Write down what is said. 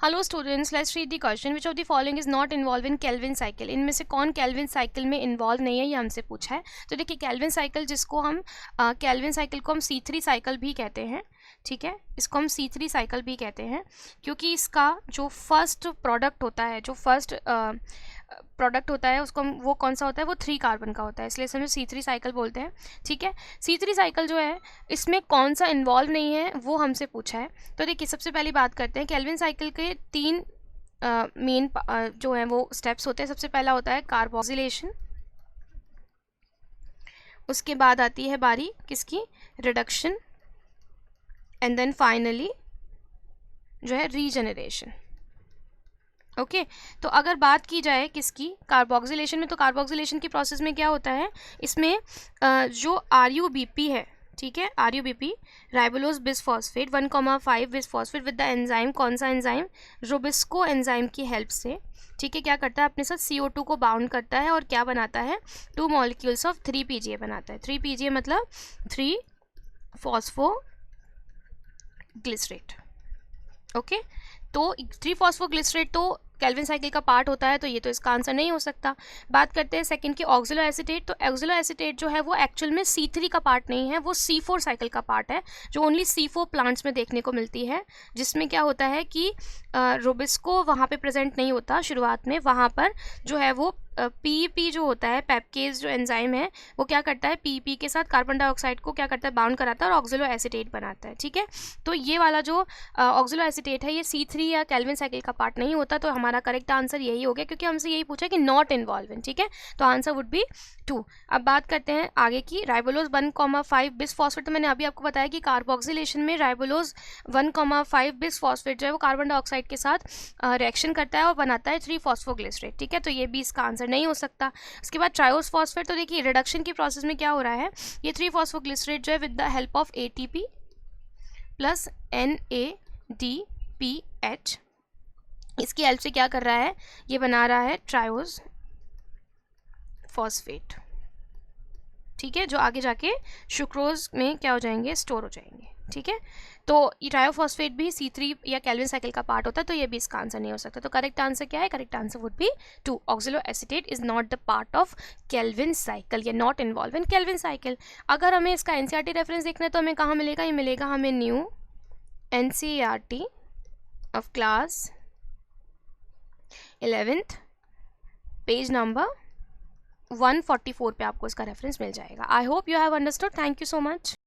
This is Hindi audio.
Hello students, let's read the question. Which of the following is not involve in Calvin cycle? इनमें से कौन केल्विन साइकिल में इन्वॉल्व नहीं है, ये हमसे पूछा है। तो देखिए, केल्विन साइकिल जिसको हम केल्विन साइकिल को हम C3 साइकिल भी कहते हैं, ठीक है, इसको हम C3 साइकिल भी कहते हैं, क्योंकि इसका जो फर्स्ट प्रोडक्ट होता है, जो फर्स्ट प्रोडक्ट होता है उसको वो कौन सा होता है, वो 3 कार्बन का होता है, इसलिए इसे हम C3 साइकिल बोलते हैं। ठीक है, C3 साइकिल जो है इसमें कौन सा इन्वॉल्व नहीं है वो हमसे पूछा है। तो देखिए, सबसे पहली बात करते हैं, केल्विन साइकिल के 3 मेन जो है वो स्टेप्स होते हैं। सबसे पहला होता है कार्बोक्सिलेशन, उसके बाद आती है बारी किसकी, रिडक्शन, एंड देन फाइनली जो है रीजनरेशन। ओके तो अगर बात की जाए किसकी, कार्बोक्सिलेशन में, तो कार्बोक्सिलेशन की प्रोसेस में क्या होता है, इसमें जो RUBP है, ठीक है, RUBP राइबोलोज bisphosphate 1,5 bisphosphate with the enzyme, कौन सा एंजाइम, रोबिस्को एंजाइम की हेल्प से, ठीक है, क्या करता है, अपने साथ CO2 को बाउंड करता है और क्या बनाता है, 2 मॉलिक्यूल्स ऑफ 3 PGA बनाता है। 3 PGA मतलब 3 फॉस्फोग्लिसरेट। ओके तो 3 फॉस्फोग्लिसरेट तो केल्विन साइकिल का पार्ट होता है, तो ये तो इसका आंसर नहीं हो सकता। बात करते हैं सेकंड की ऑक्सिलो एसीटेट। तो ऑक्सिलो एसीटेट जो है वो एक्चुअल में C3 का पार्ट नहीं है, वो C4 साइकिल का पार्ट है, जो ओनली C4 प्लांट्स में देखने को मिलती है, जिसमें क्या होता है कि रोबिस्को वहाँ पे प्रेजेंट नहीं होता शुरुआत में, वहाँ पर जो है वो PEP जो होता है, पेपकेज जो एंजाइम है, वो क्या करता है, PEP के साथ कार्बन डाइऑक्साइड को क्या करता है, बाउंड कराता है और ऑक्सिलो एसीटेट बनाता है। ठीक है, तो ये वाला जो ऑक्सिलो एसीटेट है ये C3 या केल्विन साइकिल का पार्ट नहीं होता, तो हमारा करेक्ट आंसर यही हो गया, क्योंकि हमसे यही पूछा कि नॉट इन्वॉल्व इन। ठीक है, तो आंसर वुड बी 2। अब बात करते हैं आगे की, राइबोलोज 1,5 बिसफॉस्फेट। तो मैंने अभी आपको बताया कि कार्बोक्सिलेशन में राइबोलोज 1,5 बिसफॉस्फेट जो है वो कार्बन डाइऑक्साइड के साथ रिएक्शन करता है और बनाता है 3 फॉस्फोग्लिसरेट। ठीक है, तो ये भी इसका आंसर नहीं हो सकता। उसके बाद ट्रायोस फॉस्फेट, तो देखिए रिडक्शन की प्रोसेस में क्या हो रहा है, ये 3 फॉस्फोग्लिसरेट जो है with the help of ATP plus NADPH, इसकी हेल्प से क्या कर रहा है, ये बना रहा है ट्रायोस फॉस्फेट। ठीक है, जो आगे जाके सुक्रोज में क्या हो जाएंगे, स्टोर हो जाएंगे। ठीक है, तो ये ट्रायोफॉस्फेट भी C3 या केल्विन साइकिल का पार्ट होता है, तो ये भी इसका आंसर नहीं हो सकता। तो करेक्ट आंसर क्या है, correct answer would be 2। Oxaloacetate is not the part of Calvin cycle, ये not involve in Calvin cycle. अगर हमें इसका NCERT रेफरेंस देखना है तो हमें कहाँ मिलेगा, ये मिलेगा हमें new NCERT of class 11th page number 144 पे आपको इसका रेफरेंस मिल जाएगा। I hope you have understood. Thank you so much.